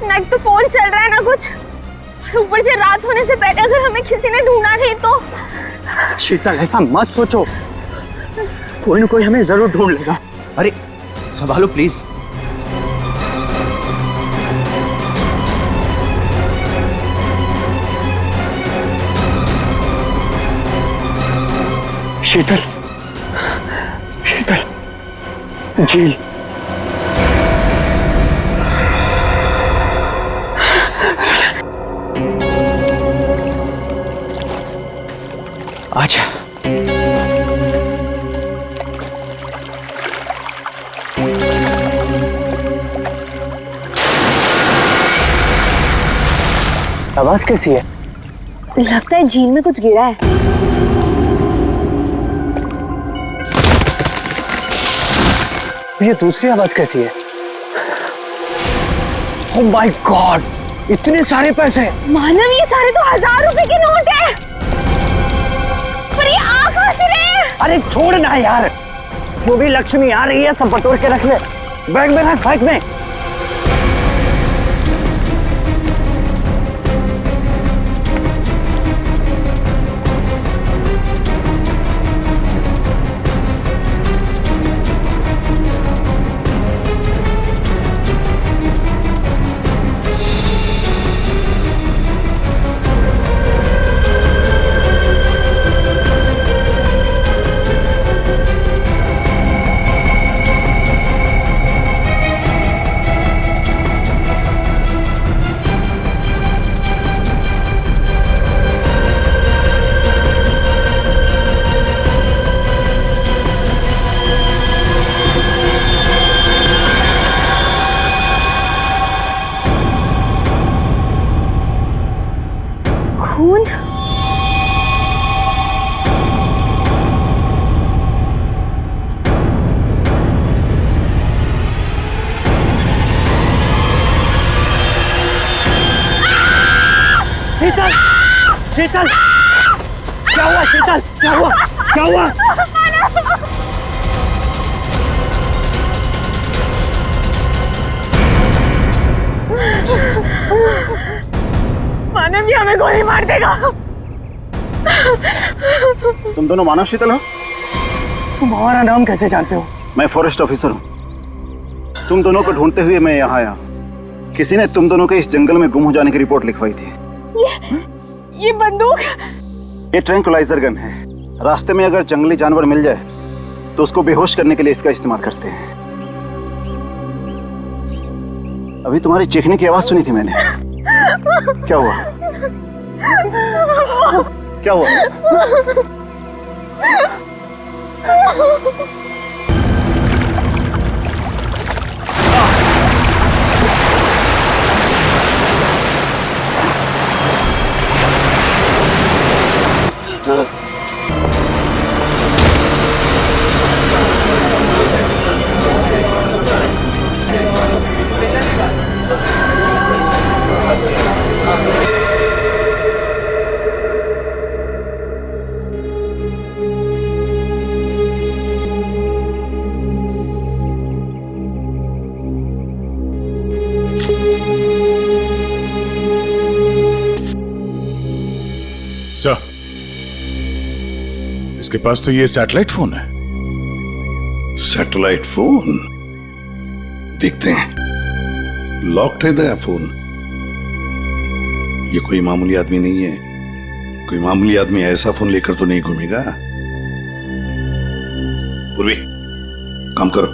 ना एक तो फोन चल रहा है ना कुछ, ऊपर से रात होने से पहले अगर हमें किसी ने ढूंढा नहीं तो। शीतल ऐसा मत सोचो, कोई ना कोई हमें जरूर ढूंढ लेगा। अरे संभालो प्लीज। शीतल, शीतल, झील। आजा। आवाज कैसी है? लगता है झील में कुछ गिरा है। ये दूसरी आवाज कैसी है? ओह माय गॉड, इतने सारे पैसे। मानव, ये सारे तो 1000 रुपए के नोट है। पर ये आ कहां से रहे हैं? अरे छोड़ ना यार, जो भी लक्ष्मी आ रही है सब बटोर के रख ले, बैग में रख, बैग में। खून। शीतल, शीतल, क्या हुआ? शीतल, क्या हुआ? क्या हुआ? मानव, ये हमें गोली मार देगा। तुम दोनों मानव शीतल हो? तुम हमारा नाम कैसे जानते हो? मैं फॉरेस्ट ऑफिसर हूँ। तुम दोनों को ढूंढते हुए मैं यहाँ आया। किसी ने तुम दोनों के इस जंगल में गुम हो जाने की रिपोर्ट लिखवाई थी। ये बंदूक? ये ट्रैंक्विलाइजर गन है। रास्ते में अगर जंगली जानवर मिल जाए तो उसको बेहोश करने के लिए इसका इस्तेमाल करते हैं। अभी तुम्हारी चीखने की आवाज सुनी थी मैंने। क्या हुआ? क्या हुआ? सर, इसके पास तो ये सैटेलाइट फोन है। Satellite phone? देखते हैं। लॉक्ड है नया फोन। ये कोई मामूली आदमी नहीं है। कोई मामूली आदमी ऐसा फोन लेकर तो नहीं घूमेगा। पूर्वी, काम करो,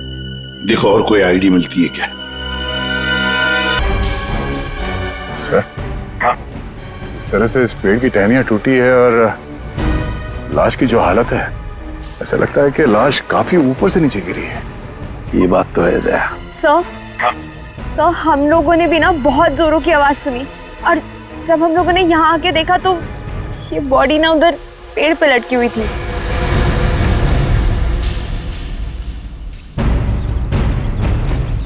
देखो और कोई आईडी मिलती है क्या। सर, हाँ, इस तरह से इस पेड़ की टहनियां टूटी है और लाश की जो हालत है, ऐसा लगता है कि लाश काफी ऊपर से नीचे गिरी है। ये बात तो है दया। सर, सर, हम लोगों ने भी ना बहुत जोरों की आवाज सुनी और जब हम लोगों ने यहाँ आके देखा तो ये बॉडी ना उधर पेड़ पे लटकी हुई थी।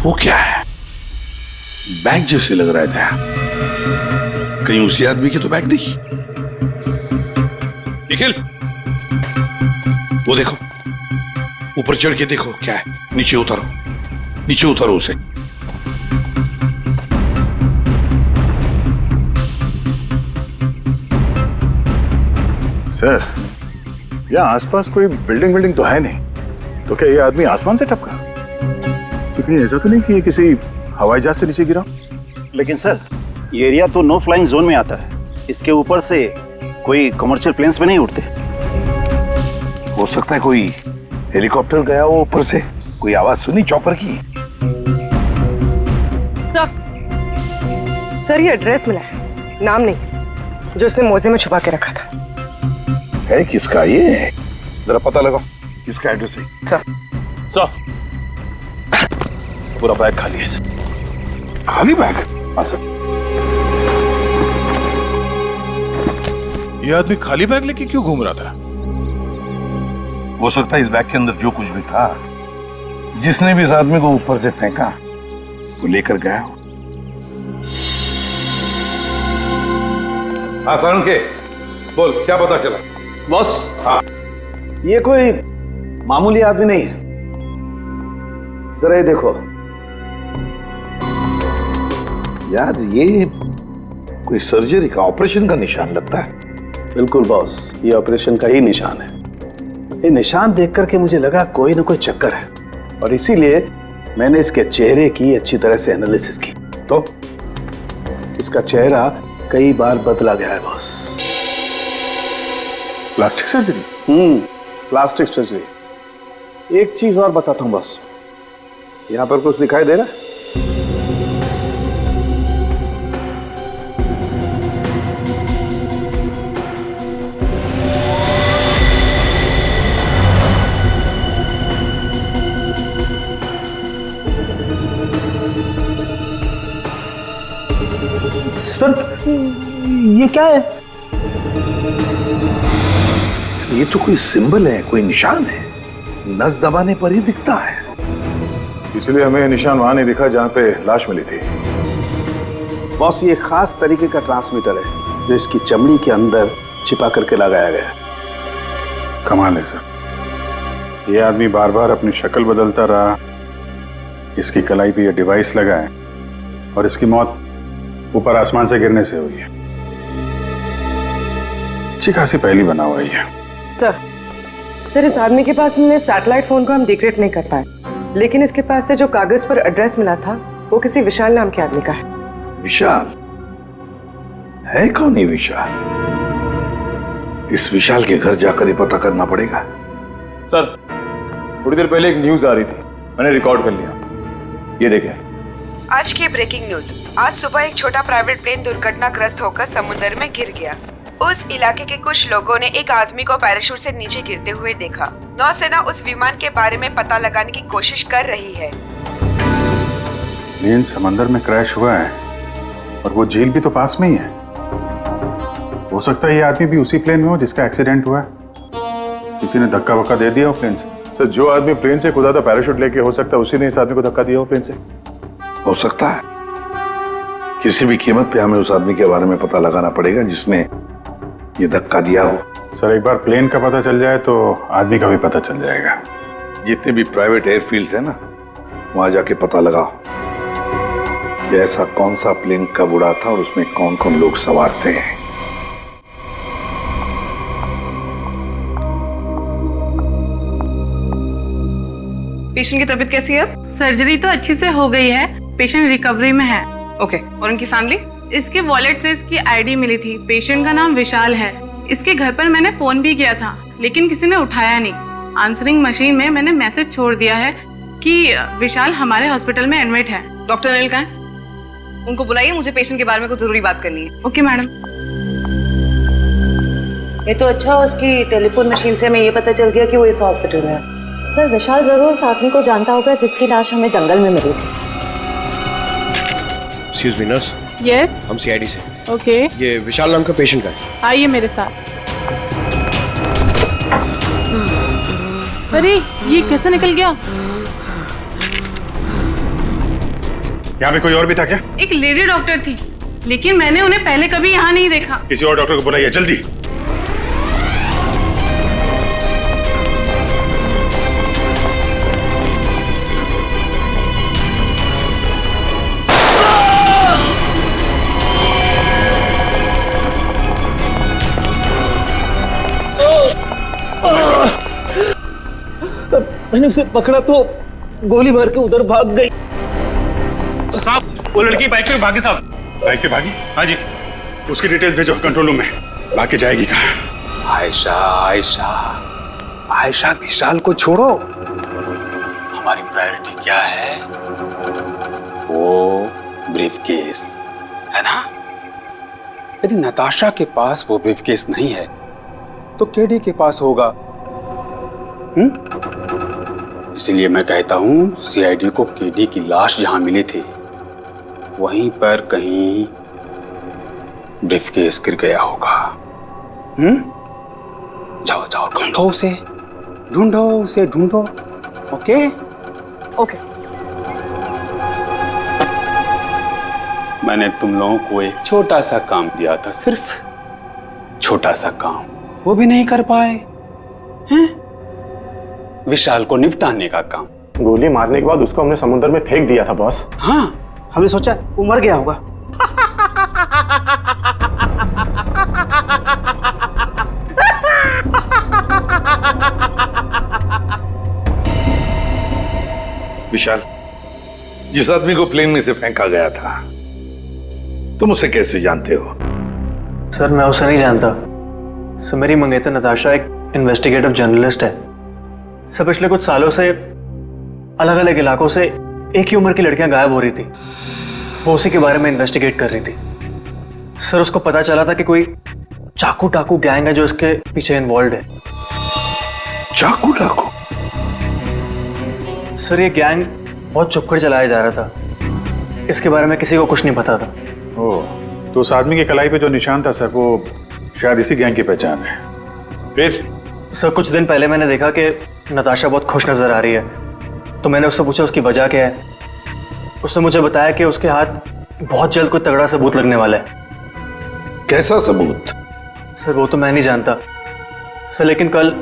वो क्या है? बैग जैसे लग रहा है दया। कहीं उसी आदमी के तो बैग नहीं। निखिल, वो देखो, ऊपर चढ़ के देखो क्या है। नीचे उतारो, नीचे उतारो उसे। सर, यहाँ आसपास कोई बिल्डिंग तो है नहीं, तो क्या ये आदमी आसमान से टपका? तो कहीं ऐसा तो नहीं कि ये किसी हवाई जहाज से नीचे गिरा? लेकिन सर, ये एरिया तो नो फ्लाइंग जोन में आता है। इसके ऊपर से कोई कमर्शियल प्लेन्स पे नहीं उड़ते। हो सकता है कोई हेलीकॉप्टर गया हो ऊपर से, कोई आवाज सुनी चॉपर की? सर ये एड्रेस मिला है, नाम नहीं, जो इसने मोजे में छुपा के रखा था। है किसका ये? जरा पता लगाओ किसका एड्रेस है। सर, पूरा बैग खाली है सर। खाली बैग? हाँ सर। ये आदमी खाली बैग लेके क्यों घूम रहा था? हो सकता है इस बैग के अंदर जो कुछ भी था, जिसने भी इस आदमी को ऊपर से फेंका, वो लेकर गया हो। आसान के बोल, क्या पता चला? बॉस, हाँ। ये कोई मामूली आदमी नहीं है। जरा ये देखो। यार ये कोई सर्जरी का, ऑपरेशन का निशान लगता है। बिल्कुल बॉस, ये ऑपरेशन का ही निशान है। ये निशान देख करके मुझे लगा कोई ना कोई चक्कर है, और इसीलिए मैंने इसके चेहरे की अच्छी तरह से एनालिसिस की। तो इसका चेहरा कई बार बदला गया है boss. Plastic surgery? Plastic surgery. एक चीज और बताता हूं बॉस, यहां पर कुछ दिखाई दे रहा है? सर, ये क्या है? ये तो कोई सिंबल है, कोई निशान है। नस दबाने पर ही दिखता है। इसलिए हमें निशान वहां नहीं दिखा जहां पे लाश मिली थी। बॉस, ये खास तरीके का ट्रांसमीटर है जो इसकी चमड़ी के अंदर छिपा करके लगाया गया है। कमाल है सर, ये आदमी बार बार अपनी शक्ल बदलता रहा, इसकी कलाई पे ये डिवाइस लगा है, और इसकी मौत ऊपर आसमान से गिरने से हुई है। अच्छी खासी पहली बना हुआ है। सर इस आदमी के पास हमने सैटेलाइट फोन को हम डिक्रिप्ट नहीं कर पाए, लेकिन इसके पास से जो कागज पर एड्रेस मिला था वो किसी विशाल नाम के आदमी का है। विशाल? है कौन ये विशाल? इस विशाल के घर जाकर ही पता करना पड़ेगा। सर, थोड़ी देर पहले एक न्यूज आ रही थी, मैंने रिकॉर्ड कर लिया। ये देखिए। आज की ब्रेकिंग न्यूज। आज सुबह एक छोटा प्राइवेट प्लेन दुर्घटनाग्रस्त होकर समुद्र में गिर गया। उस इलाके के कुछ लोगों ने एक आदमी को पैराशूट से नीचे गिरते हुए देखा। नौसेना उस विमान के बारे में पता लगाने की कोशिश कर रही है। प्लेन समंदर में क्रैश हुआ है और वो झील भी तो पास में ही है। हो सकता है ये आदमी भी उसी प्लेन में हो जिसका एक्सीडेंट हुआ है। किसी ने धक्का वक्का दे दिया हो प्लेन से। सर, जो आदमी प्लेन से कूदा था पैराशूट लेके, हो सकता है उसी ने इस आदमी को धक्का दिया हो प्लेन से। हो सकता है। किसी भी कीमत पे हमें उस आदमी के बारे में पता लगाना पड़ेगा जिसने ये धक्का दिया हो। सर, एक बार प्लेन का पता चल जाए तो आदमी का भी पता चल जाएगा। जितने भी प्राइवेट एयरफील्ड्स है ना, वहां जाके पता लगाओ कि ऐसा कौन सा प्लेन कब उड़ा था और उसमें कौन कौन लोग सवार थे। पेशेंट की तबीयत कैसी है? सर्जरी तो अच्छी से हो गई है, पेशेंट रिकवरी में है। ओके, और उनकी फैमिली? इसके वॉलेट से इसकी आईडी मिली थी। पेशेंट का नाम विशाल है। इसके घर पर मैंने फोन भी किया था, लेकिन किसी ने उठाया नहीं। आंसरिंग मशीन में मैंने मैसेज छोड़ दिया है कि विशाल हमारे हॉस्पिटल में एडमिट है। डॉक्टर अनिल कहाँ है? उनको बुलाइए, मुझे पेशेंट के बारे में कुछ जरूरी बात करनी है। Okay madam. ये तो अच्छा, उसकी टेलीफोन मशीन से हमें ये पता चल गया कि वो इस हॉस्पिटल में है। सर, विशाल जरूर उस आदमी को जानता होगा जिसकी लाश हमें जंगल में मिली थी। Excuse me nurse. यस, हम सीआईडी से। ओके। ये विशाल नाम का पेशेंट का है। आइए मेरे साथ। अरे ये कैसे निकल गया? यहाँ पे कोई और भी था क्या? एक लेडी डॉक्टर थी, लेकिन मैंने उन्हें पहले कभी यहाँ नहीं देखा। किसी और डॉक्टर को बुलाइए जल्दी। मैंने उसे पकड़ा तो गोली मार के उधर भाग गई। साहब, वो लड़की बाइक पे भागी साहब। बाइक पे भागी? हाँ जी। उसकी डिटेल्स भेजो कंट्रोल रूम में। बाकी जाएगी कहाँ? आयशा, आयशा, आयशा, विशाल को छोड़ो। हमारी प्रायोरिटी क्या है? वो ब्रीफकेस है ना? यदि नताशा के पास वो ब्रीफकेस नहीं है तो केडी के पास होगा। इसीलिए मैं कहता हूं सीआईडी को केडी की लाश जहां मिली थी वहीं पर कहीं ब्रीफकेस गिर गया होगा। जाओ जाओ, ढूंढो उसे, ढूंढो उसे, ढूंढो। Okay okay. मैंने तुम लोगों को एक छोटा सा काम दिया था, सिर्फ छोटा सा काम, वो भी नहीं कर पाए हैं? विशाल को निपटाने का काम। गोली मारने के बाद उसको हमने समुद्र में फेंक दिया था बॉस। हाँ, हमने सोचा वो मर गया होगा। विशाल, जिस आदमी को प्लेन में से फेंका गया था तुम उसे कैसे जानते हो? सर मैं उसे नहीं जानता। सर मेरी मंगेतर नताशा एक इन्वेस्टिगेटिव जर्नलिस्ट है। सर पिछले कुछ सालों से अलग अलग इलाकों से एक ही उम्र की लड़कियां गायब हो रही थी। वो उसी के बारे में इन्वेस्टिगेट कर रही थी। सर उसको पता चला था कि कोई चाकू टाकू गैंग है जो इसके पीछे इन्वॉल्व है। चाकू टाकू? सर ये गैंग बहुत चुपकर चलाया जा रहा था। इसके बारे में किसी को कुछ नहीं पता था। ओह, तो उस आदमी की कलाई पे जो निशान था सर, वो शायद इसी गैंग की पहचान है। फिर? सर कुछ दिन पहले मैंने देखा कि नताशा बहुत खुश नजर आ रही है, तो मैंने उससे पूछा उसकी वजह क्या है। उसने मुझे बताया कि उसके हाथ बहुत जल्द कोई तगड़ा सबूत लगने वाला है। कैसा सबूत? सर वो तो मैं नहीं जानता सर, लेकिन कल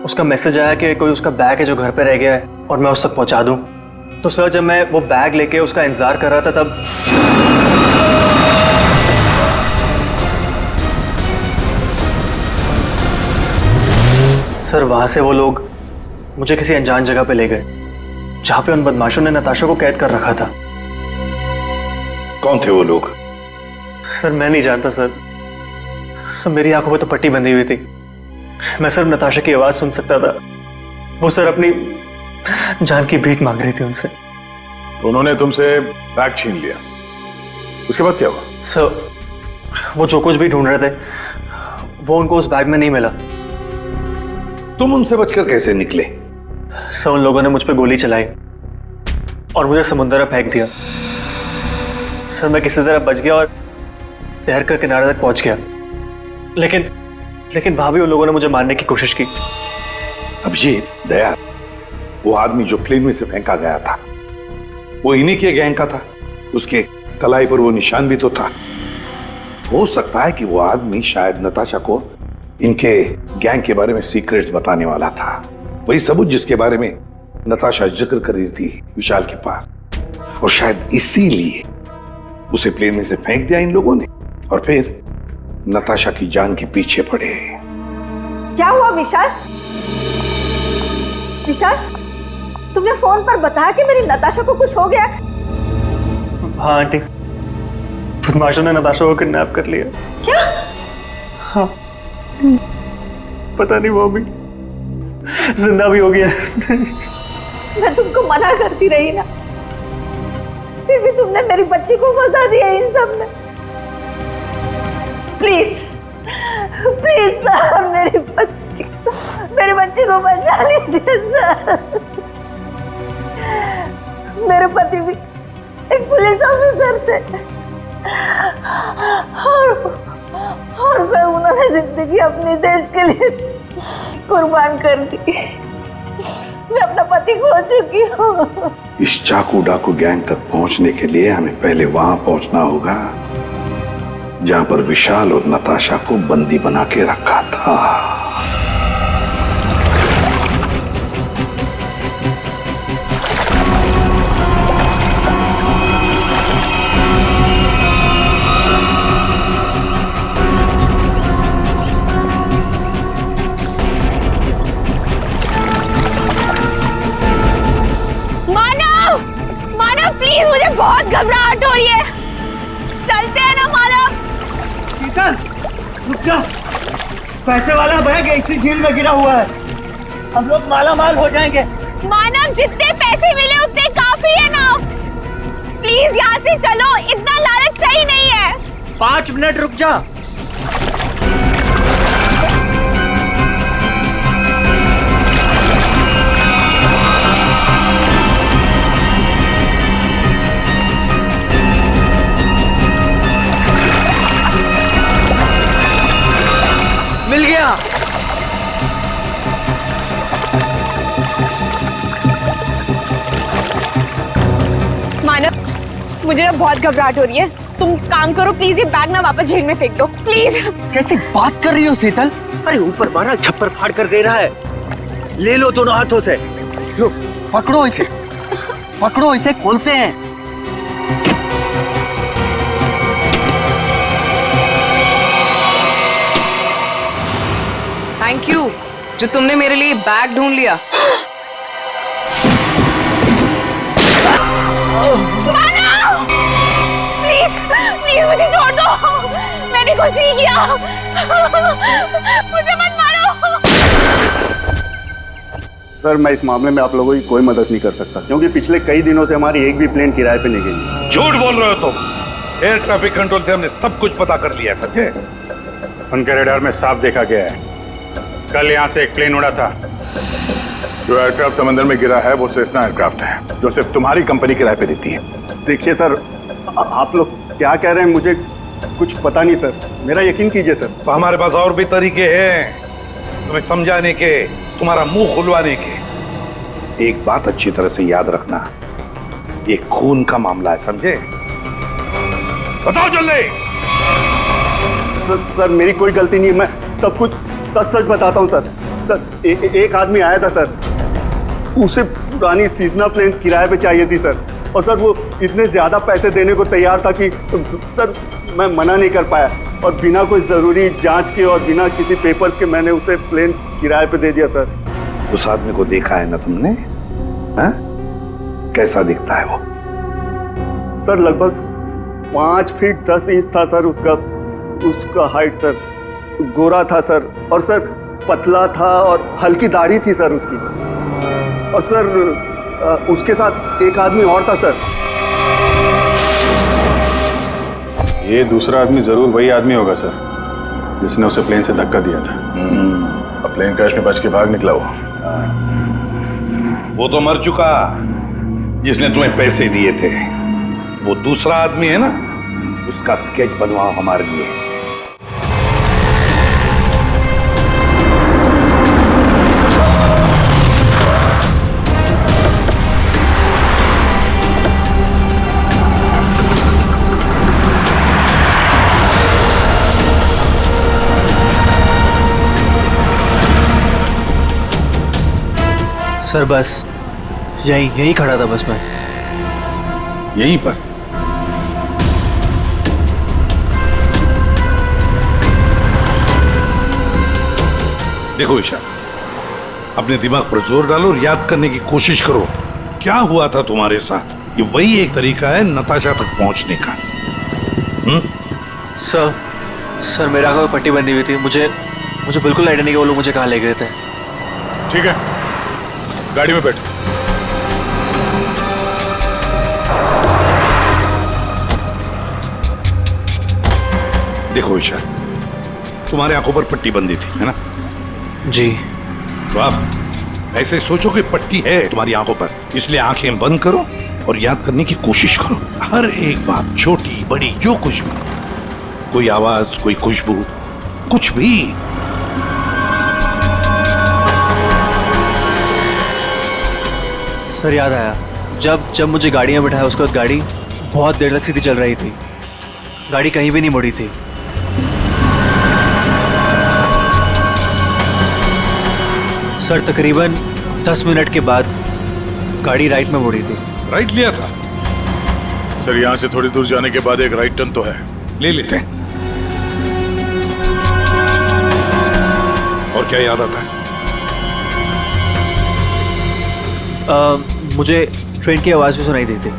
उसका मैसेज आया कि कोई उसका बैग है जो घर पे रह गया है और मैं उस तक पहुंचा दूं। तो सर जब मैं वो बैग लेके उसका इंतजार कर रहा था तब सर वहां से वो लोग मुझे किसी अनजान जगह पे ले गए जहां पे उन बदमाशों ने नताशा को कैद कर रखा था। कौन थे वो लोग? सर मैं नहीं जानता सर। सर मेरी आंखों पे तो पट्टी बंधी हुई थी। मैं सिर्फ नताशा की आवाज सुन सकता था। वो सर अपनी जान की भीख मांग रही थी उनसे। तो उन्होंने तुमसे बैग छीन लिया, उसके बाद क्या हुआ? सर वो जो कुछ भी ढूंढ रहे थे वो उनको उस बैग में नहीं मिला। तुम उनसे बचकर कैसे निकले? सर उन लोगों ने मुझ पर गोली चलाई और मुझे समुद्र में फेंक दिया। सर मैं किसी तरह बच गया और तैर कर किनारे तक पहुंच गया, लेकिन वहां भी उन लोगों ने मुझे मारने की कोशिश की। अभिजीत, दया, वो आदमी जो प्लेन में से फेंका गया था वो इन्हीं के गैंग का था। उसके कलाई पर वो निशान भी तो था। हो सकता है कि वो आदमी शायद नताशा को इनके गैंग के बारे में सीक्रेट्स बताने वाला था, वही सबूत जिसके बारे में नताशा जिक्र कर रही थी विशाल के पास। और शायद इसीलिए उसे प्लेन में से फेंक दिया इन लोगों ने और फिर नताशा की जान के पीछे पड़े। क्या हुआ विशाल? विशाल, तुमने फोन पर बताया कि मेरी नताशा को कुछ हो गया? हाँ आंटी, बदमाशों ने नताशा को किडनैप कर लिया। क्या? हाँ, पता नहीं वो भी जिंदा भी हो गया। मैं तुमको मना करती रही ना, फिर भी तुमने मेरी बच्ची को फंसा दिया इन सब में। प्लीज प्लीज सर, मेरी बच्ची को बचा लीजिए सर। मेरे पति भी एक पुलिस ऑफिसर थे और सर उन्होंने जिंदगी अपने देश के लिए कुर्बान कर दी। मैं अपना पति खो चुकी हूँ। इस चाकू डाकू गैंग तक पहुंचने के लिए हमें पहले वहां पहुंचना होगा जहां पर विशाल और नताशा को बंदी बना के रखा था। मुझे बहुत घबराहट हो रही है। चलते हैं ना मानव। शीतल, रुक जा। पैसे वाला बैग इसी झील में गिरा हुआ है, हम लोग माला माल हो जाएंगे। मानव, जितने पैसे मिले उतने काफी है ना। प्लीज यहाँ से चलो, इतना लालच सही नहीं है। 5 मिनट रुक जा। मिल गया। मानव, मुझे ना बहुत घबराहट हो रही है। तुम काम करो प्लीज, ये बैग ना वापस झील में फेंक दो प्लीज। कैसी बात कर रही हो शीतल? अरे ऊपर मारा छप्पर फाड़ कर दे रहा है। ले लो दोनों हाथों से। लो, पकड़ो इसे, पकड़ो इसे, खोलते हैं। थैंक यू जो तुमने मेरे लिए बैग ढूंढ लिया। प्लीज प्लीज मुझे छोड़ दो, मैंने कुछ नहीं किया। मुझे मत मारो। सर, मैं इस मामले में आप लोगों की कोई मदद नहीं कर सकता, क्योंकि पिछले कई दिनों से हमारी एक भी प्लेन किराए पे नहीं गई। झूठ बोल रहे हो तुम। एयर ट्रैफिक कंट्रोल से हमने सब कुछ पता कर लिया है, समझे? उनके रडार में साफ देखा गया है, कल यहाँ से एक प्लेन उड़ा था। जो एयरक्राफ्ट समंदर में गिरा है वो सेस्ना एयरक्राफ्ट है, जो सिर्फ तुम्हारी कंपनी किराए पे देती है। देखिए सर, आप लोग क्या कह रहे हैं मुझे कुछ पता नहीं सर, मेरा यकीन कीजिए सर। तो हमारे पास और भी तरीके हैं तुम्हें समझाने के, तुम्हारा मुंह खुलवाने के। एक बात अच्छी तरह से याद रखना, ये खून का मामला है, समझे? बताओ जल्दी। सर मेरी कोई गलती नहीं है, मैं सब कुछ सच सच बताता हूँ सर। सर एक आदमी आया था सर, उसे पुरानी सीजनल प्लेन किराए पे चाहिए थी सर, और सर वो इतने ज़्यादा पैसे देने को तैयार था कि सर मैं मना नहीं कर पाया, और बिना कोई ज़रूरी जांच के और बिना किसी पेपर्स के मैंने उसे प्लेन किराए पे दे दिया सर। उस आदमी को देखा है ना तुमने? हाँ? कैसा दिखता है वो? सर लगभग 5 फीट 10 इंच था सर उसका हाइट सर, गोरा था सर, और सर पतला था और हल्की दाढ़ी थी सर उसकी, और सर उसके साथ एक आदमी और था सर। ये दूसरा आदमी जरूर वही आदमी होगा सर, जिसने उसे प्लेन से धक्का दिया था। अब प्लेन क्रैश में बच के भाग निकला वो तो मर चुका, जिसने तुम्हें पैसे दिए थे। वो दूसरा आदमी है ना, उसका स्केच बनवाओ हमारे लिए। सर बस यहीं खड़ा था बस मैं। यहीं पर? देखो ईशा, अपने दिमाग पर जोर डालो और याद करने की कोशिश करो, क्या हुआ था तुम्हारे साथ। ये वही एक तरीका है नताशा तक पहुंचने का। सर मेरे आंखों में पट्टी बंधी हुई थी, मुझे बिल्कुल आइडिया नहीं कि वो लोग मुझे कहाँ ले गए थे। ठीक है, गाड़ी में बैठ। देखो ईशा, तुम्हारे आंखों पर पट्टी बंधी थी, है ना? जी। तो आप ऐसे सोचो कि पट्टी है तुम्हारी आंखों पर, इसलिए आंखें बंद करो और याद करने की कोशिश करो। हर एक बात, छोटी बड़ी, जो कुछ भी, कोई आवाज, कोई खुशबू, कुछ भी। सर याद आया, जब मुझे गाड़ी में बिठाया उसके बाद गाड़ी बहुत देर तक सीधी चल रही थी, गाड़ी कहीं भी नहीं मुड़ी थी। सर तकरीबन 10 मिनट के बाद गाड़ी राइट में मुड़ी थी। राइट लिया था? सर यहाँ से थोड़ी दूर जाने के बाद एक राइट टर्न तो है, ले लेते हैं। और क्या याद आता है? मुझे ट्रेन की आवाज़ भी सुनाई दी थी।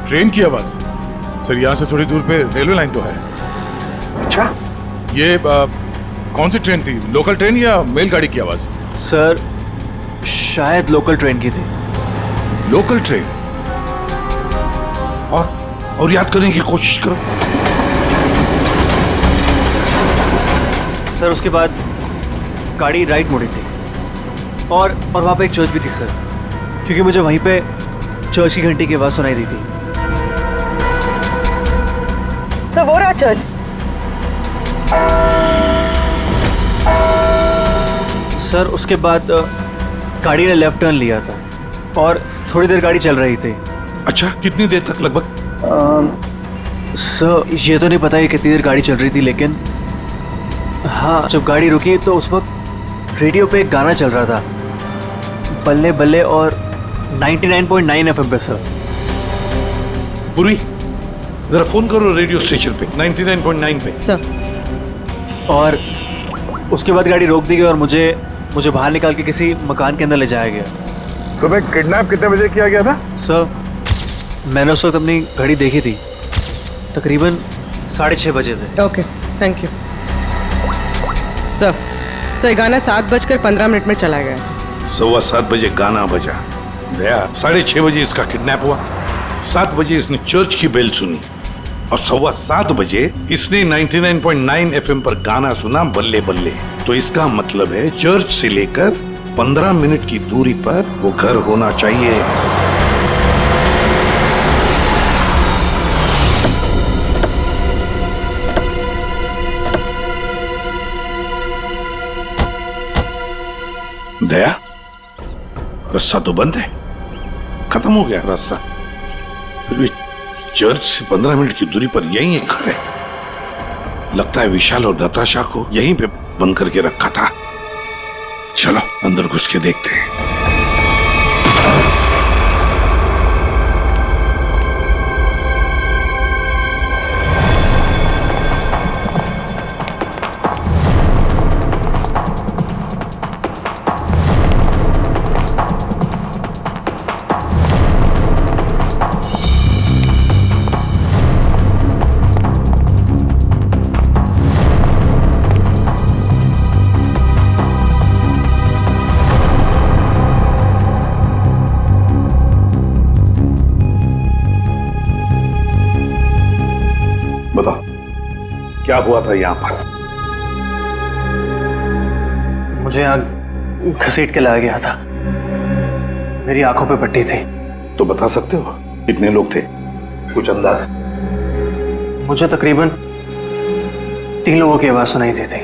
ट्रेन की आवाज। सर यहाँ से थोड़ी दूर पे रेलवे लाइन तो है। अच्छा, ये कौन सी ट्रेन थी? लोकल ट्रेन या मेल गाड़ी की आवाज? सर शायद लोकल ट्रेन की थी। Local train? और याद करने की कोशिश करो। सर उसके बाद गाड़ी राइट मुड़ी थी और वहाँ पे एक चर्च भी थी सर, क्योंकि मुझे वहीं पे चर्च की घंटी की आवाज़ सुनाई दी थी। सर वो रहा चर्च। सर उसके बाद गाड़ी ने लेफ्ट टर्न लिया था और थोड़ी देर गाड़ी चल रही थी। अच्छा, कितनी देर तक लगभग? सर ये तो नहीं पता है कितनी देर गाड़ी चल रही थी, लेकिन हाँ जब गाड़ी रुकी तो उस वक्त रेडियो पे एक गाना चल रहा था, बल्ले बल्ले, और 99.9 FM पे सर। पूरी जरा फोन करो रेडियो स्टेशन पे 99.9 पे। सर और उसके बाद गाड़ी रोक दी गई और मुझे बाहर निकाल के किसी मकान के अंदर ले जाया गया। तुम्हें किडनैप कितने बजे किया गया था? सर मैंने उस वक्त अपनी घड़ी देखी थी, तकरीबन 6:30 बजे थे। Okay thank you sir. Sir गाना 7:15 में चला गया। 7:15 बजे गाना बजा। दया 6:30 बजे इसका किडनैप हुआ। 7 बजे इसने चर्च की बेल सुनी और 7:15 बजे इसने 99.9 FM पर गाना सुना, बल्ले बल्ले। तो इसका मतलब है चर्च से लेकर 15 मिनट की दूरी पर वो घर होना चाहिए। दया, रास्ता तो बंद है, खत्म हो गया रास्ता। फिर भी चर्च से 15 मिनट की दूरी पर यही एक घर है। लगता है विशाल और नताशा को यहीं पे बंद करके रखा था। चलो अंदर घुस के देखते हैं। बताओ क्या हुआ था यहाँ पर? मुझे यहाँ घसीट के लाया गया था, मेरी आंखों पे पट्टी थी। तो बता सकते हो कितने लोग थे? कुछ अंदाज? मुझे तकरीबन 3 लोगों की आवाज सुनाई दी थी।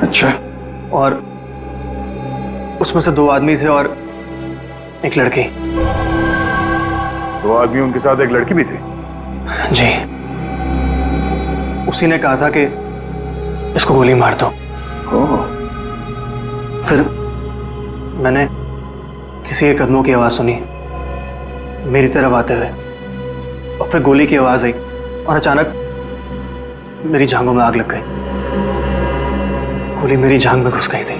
अच्छा। और उसमें से 2 आदमी थे और एक लड़की। 2 आदमी, उनके साथ एक लड़की भी थी? जी। उसी ने कहा था कि इसको गोली मार दो। फिर मैंने किसी के कदमों की आवाज सुनी मेरी तरफ आते हुए, और फिर गोली की आवाज आई और अचानक मेरी जांघों में आग लग गई। गोली मेरी जांघ में घुस गई थी।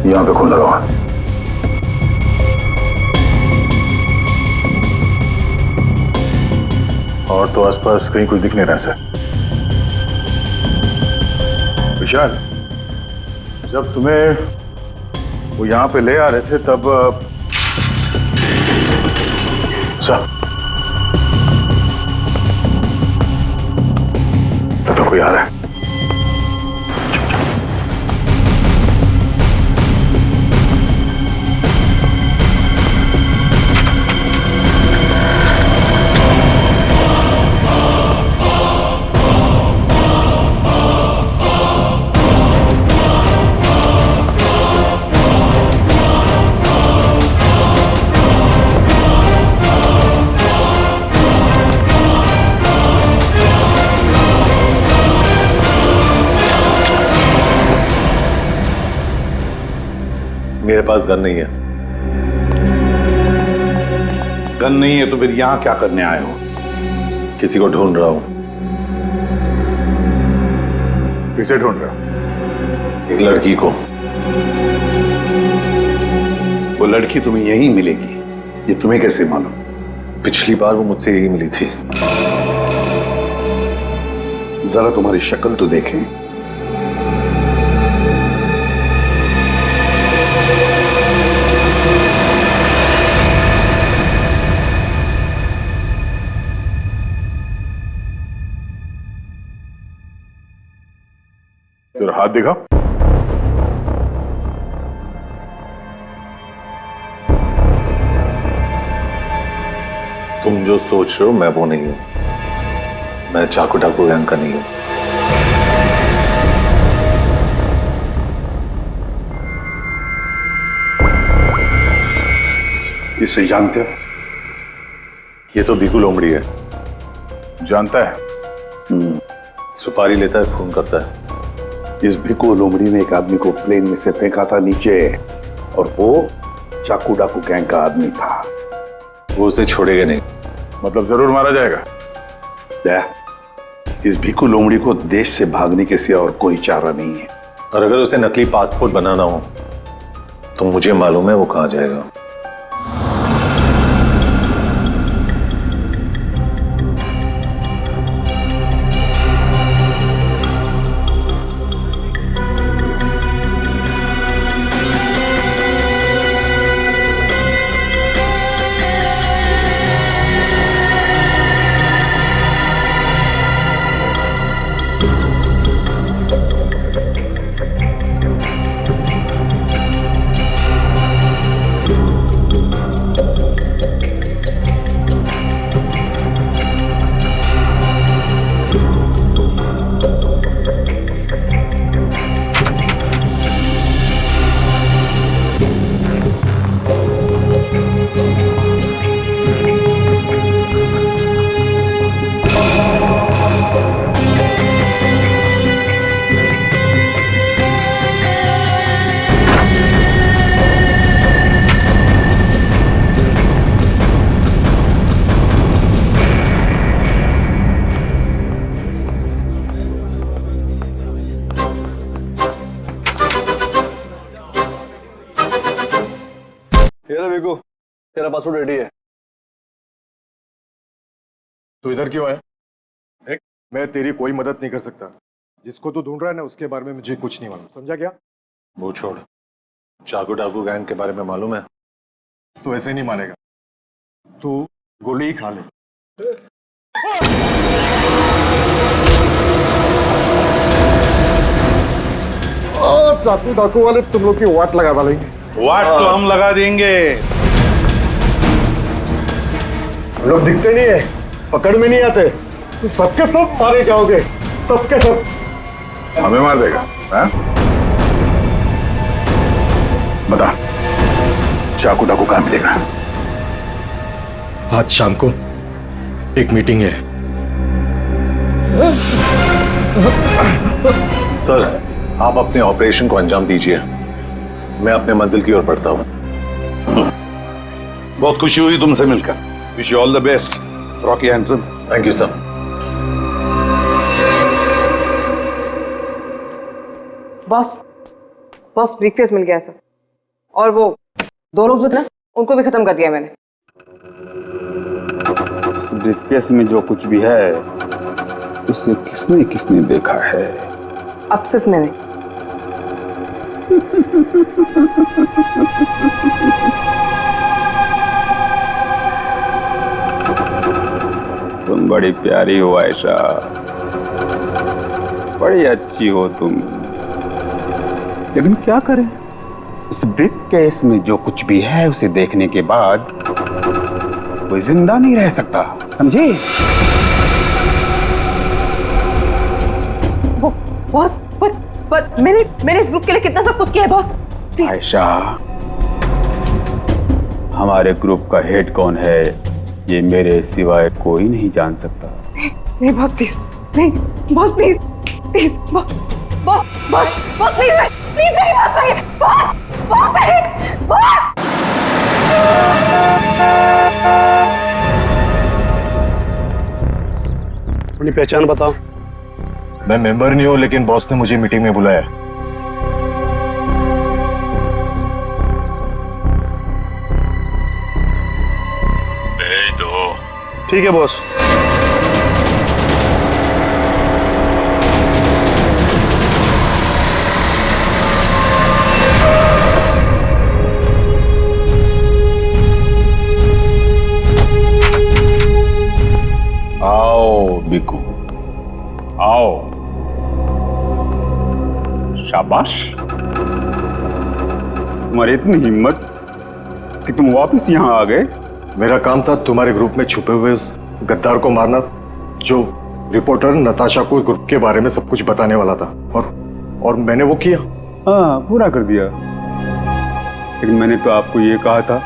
यहाँ पे खून लगा हुआ। और तो आसपास कहीं कुछ दिख नहीं रहा सर। विशाल, जब तुम्हें वो यहाँ पे ले आ रहे थे तब सर तो कोई आ रहा है। मेरे पास गन नहीं है। गन नहीं है तो फिर यहां क्या करने आए हो? किसी को ढूंढ रहा हूं। किसे ढूंढ रहा? एक लड़की को। वो लड़की तुम्हें यहीं मिलेगी, ये तुम्हें कैसे मालूम? पिछली बार वो मुझसे यही मिली थी। जरा तुम्हारी शक्ल तो देखें। तेरा हाथ दिखा। तुम जो सोच रहे हो मैं वो नहीं हूं। मैं चाकू डाकू गैंग का नहीं हूं। इसे जानते हो? ये तो बीकू लोमड़ी है। जानता है? सुपारी लेता है, खून करता है। इस भिक्कू लोमड़ी ने एक आदमी को प्लेन में से फेंका था नीचे, और वो चाकू डाकू गैंग का आदमी था। वो उसे छोड़ेगा नहीं। मतलब जरूर मारा जाएगा। इस भिक्कू लोमड़ी को देश से भागने के सिवा और कोई चारा नहीं है। और अगर उसे नकली पासपोर्ट बनाना हो तो मुझे मालूम है वो कहां जाएगा। तेरा पासपोर्ट रेडी है। तू इधर क्यों है? देख, मैं तेरी कोई मदद नहीं कर सकता। जिसको तू ढूंढ रहा है ना, उसके बारे में मुझे कुछ नहीं मालूम। समझा क्या? वो छोड़, चाकू डाकू गैंग के बारे में मालूम है? तू ऐसे नहीं मानेगा। तू गोली ही खा ले। चाकू डाकू वाले तुम लोग की वाट लगा डालेंगे। वाट तो हम लगा देंगे। लोग दिखते नहीं है, पकड़ में नहीं आते। तुम सबके सब मारे जाओगे, सबके सब। हमें मार देगा? हाँ? बता, चाकू डाकू कहां मिलेगा? आज शाम को एक मीटिंग है। सर, आप अपने ऑपरेशन को अंजाम दीजिए। मैं अपने मंजिल की ओर बढ़ता हूं। बहुत खुशी हुई तुमसे मिलकर। Wish you all the best, Rocky Hanson. Thank you sir. Boss briefcase मिल गया सर। और वो दो लोग जो थे ना, उनको भी खत्म कर दिया मैंने। इस ब्रीफकेस में जो कुछ भी है उसे किसने किसने देखा है? अब सिर्फ मैंने। तुम बड़ी प्यारी हो आयशा, बड़ी अच्छी हो तुम। लेकिन क्या करें, इस ब्रीफकेस में जो कुछ भी है उसे देखने के बाद कोई जिंदा नहीं रह सकता, समझे? बॉस, पर मैंने इस ग्रुप के लिए कितना सब कुछ किया है बॉस। प्लीज। आयशा, हमारे ग्रुप का हेड कौन है ये मेरे सिवाय कोई नहीं जान सकता। नहीं बॉस प्लीज, नहीं boss please, please boss please, please मेरी बात सुनिए बॉस, बॉस नहीं, बॉस। अपनी पहचान बताओ। मैं मेंबर नहीं हूं, लेकिन बॉस ने मुझे मीटिंग में बुलाया। भेज दो। ठीक है बॉस। आओ बिकू, आओ। शाबाश, तुम्हारी इतनी हिम्मत कि तुम वापस यहाँ आ गए। मेरा काम था तुम्हारे ग्रुप में छुपे हुए उस गद्दार को मारना, जो रिपोर्टर नताशा को ग्रुप के बारे में सब कुछ बताने वाला था, और मैंने वो किया। हाँ, पूरा कर दिया। लेकिन मैंने तो आपको ये कहा था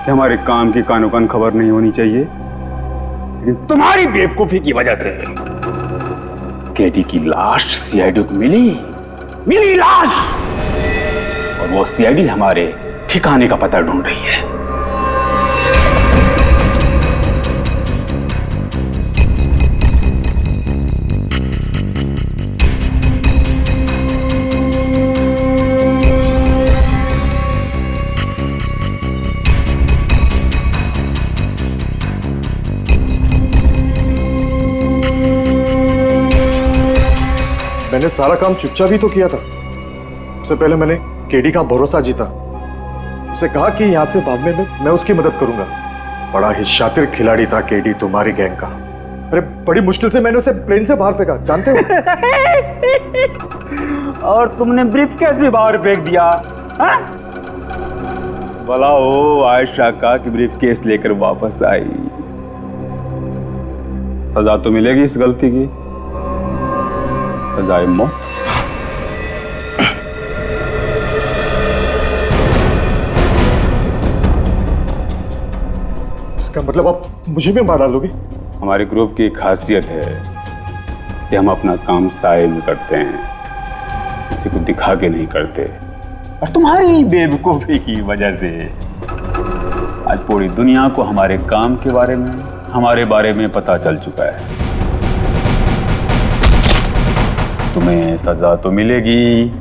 कि हमारे काम की कानो कान खबर नहीं होनी चाहिए। लेकिन तुम्हारी बेवकूफी की वजह से केटी की लाश सीआईडी को मिली लाश, और वो सीआईडी हमारे ठिकाने का पता ढूंढ रही है। मैंने सारा काम चुपचाप ही तो किया था। सबसे पहले मैंने केडी का भरोसा जीता, उसे कहा कि यहां से भागने में मैं उसकी मदद करूंगा। बड़ा ही शातिर खिलाड़ी था केडी तुम्हारी गैंग का। अरे बड़ी मुश्किल से मैंने उसे प्लेन से बाहर फेंका, जानते हो? और तुमने ब्रीफकेस भी बाहर फेंक दिया। भला हो आयशा का कि ब्रीफकेस लेकर वापस आई। सजा तो मिलेगी इस गलती की, सजाए मौत। इसका मतलब आप मुझे भी मार डालोगे? हमारे ग्रुप की खासियत है कि हम अपना काम साए में करते हैं, किसी को दिखा के नहीं करते। और तुम्हारी बेवकूफी की वजह से आज पूरी दुनिया को हमारे काम के बारे में, हमारे बारे में पता चल चुका है। तुम्हें सजा तो मिलेगी,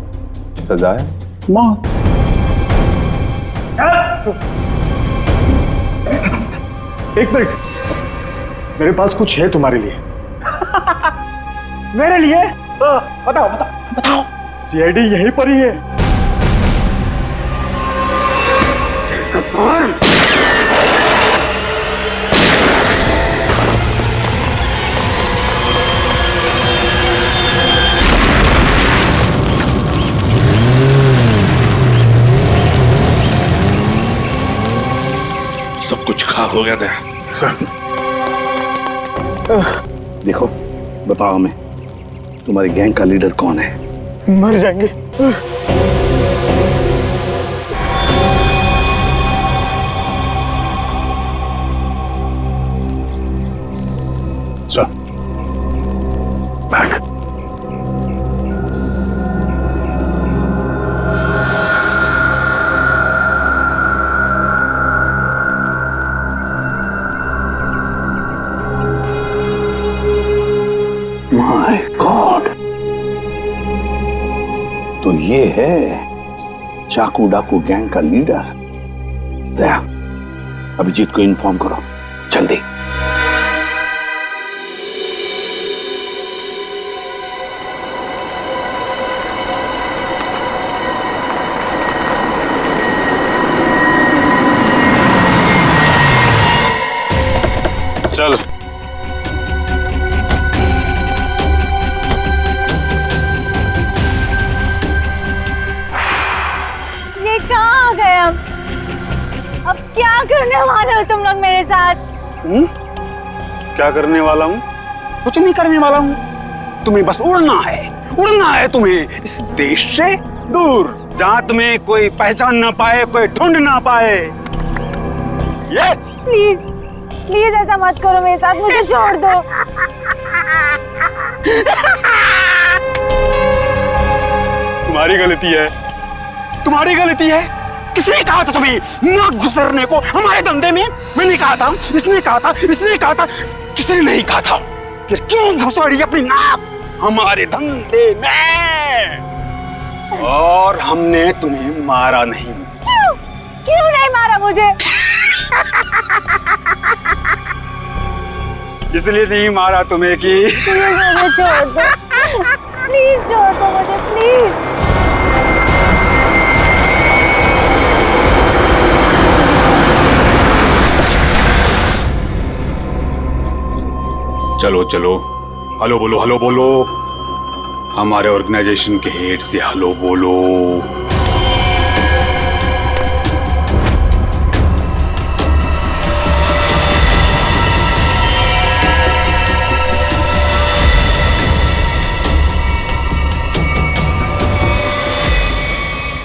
सजा है मौत। एक मिनट, मेरे पास कुछ है तुम्हारे लिए। मेरे लिए? बताओ बताओ बताओ। सीआईडी यहीं पर ही है। सब कुछ खा हो गया था। देखो, बताओ हमें, तुम्हारी गैंग का लीडर कौन है? मर जाएंगे। चल बैग। माय गॉड, तो ये है चाकू डाकू गैंग का लीडर। दया, अभिजीत को इन्फॉर्म करो जल्दी। चल। ये कहाँ आ गए अब क्या करने वाले हो तुम लोग मेरे साथ? क्या करने वाला हूँ? कुछ नहीं करने वाला हूँ। तुम्हें बस उड़ना है तुम्हें इस देश से दूर, जहाँ तुम्हें कोई पहचान ना पाए, कोई ढूंढ ना पाए। ये प्लीज प्लीज ऐसा मत करो मेरे साथ, मुझे छोड़ दो। तुम्हारी गलती है। किसने कहा था तुम्हें ना घुसरने को हमारे धंधे में? मैंने कहा था, इसने कहा था, किसने नहीं कहा था? आखिर क्यों घुसड़ी अपनी नाक हमारे धंधे में? और हमने तुम्हें मारा नहीं। क्यों क्यों नहीं मारा मुझे? इसलिए नहीं मारा तुम्हें कि मुझे छोड़ दो, प्लीज छोड़ दो मुझे, प्लीज। चलो चलो, हेलो बोलो, हेलो बोलो। हमारे ऑर्गेनाइजेशन के हेड से हेलो बोलो।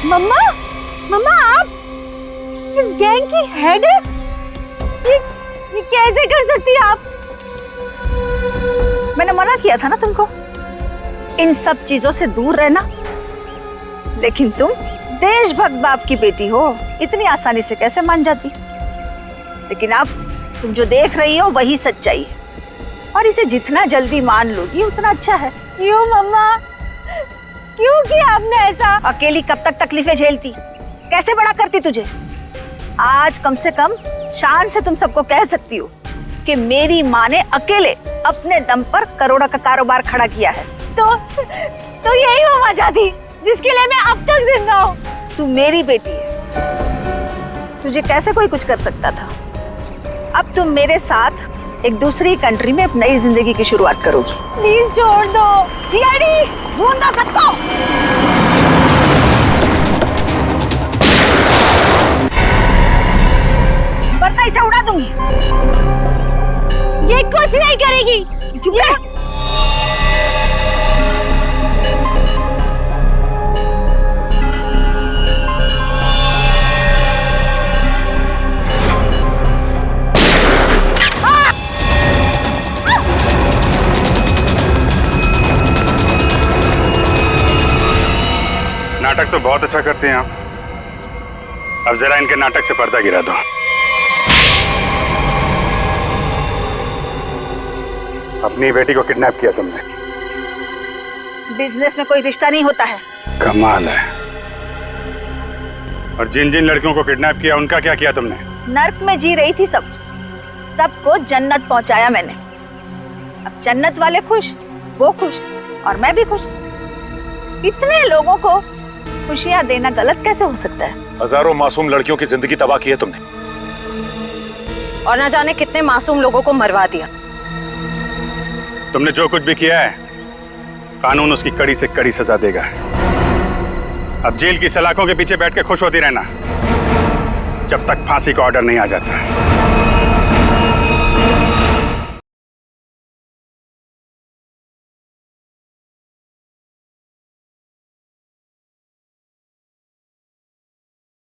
मम्मा, मम्मा आप इस गैंग की हेड है? ये कैसे कर सकती है आप? मैंने मना किया था ना तुमको इन सब चीजों से दूर रहना, लेकिन तुम देशभक्त बाप की बेटी हो, इतनी आसानी से कैसे मान जाती? लेकिन अब तुम जो देख रही हो वही सच्चाई है, और इसे जितना जल्दी मान लोगी उतना अच्छा है। क्यों मम्मा, क्यों किया आपने ऐसा? अकेली कब तक तकलीफें झेलती, कैसे बड़ा करती तुझे? आज कम से कम शान से तुम सबको कह सकती हो कि मेरी माँ ने अकेले अपने दम पर करोड़ों का कारोबार खड़ा किया है। तो यही वो वजह थी जिसके लिए मैं अब तक जिंदा हूँ। तू मेरी बेटी है, तुझे कैसे कोई कुछ कर सकता था? अब तुम मेरे साथ एक दूसरी कंट्री में अपनी नई जिंदगी की शुरुआत करोगी। प्लीज छोड़ दो। सीआईडी ढूंढ दो सबको। वरना इसे उड़ा दूंगी। ये कुछ नहीं करेगी। चुप रह। नाटक तो बहुत अच्छा करते हैं आप। अब जरा इनके नाटक से पर्दा गिरा दो। अपनी बेटी को किडनैप किया तुमने। बिजनेस में कोई रिश्ता नहीं होता है। कमाल है। और जिन जिन लड़कियों को किडनैप किया उनका क्या किया तुमने? नर्क में जी रही थी सबको जन्नत पहुंचाया मैंने। अब जन्नत वाले खुश, वो खुश और मैं भी खुश। इतने लोगों को खुशियां देना गलत कैसे हो सकता है? हजारों मासूम लड़कियों की जिंदगी तबाह की है तुमने। और न जाने कितने मासूम लोगों को मरवा दिया। तुमने जो कुछ भी किया है, कानून उसकी कड़ी से कड़ी सजा देगा। अब जेल की सलाखों के पीछे बैठ के खुश होती रहना जब तक फांसी का ऑर्डर नहीं आ जाता।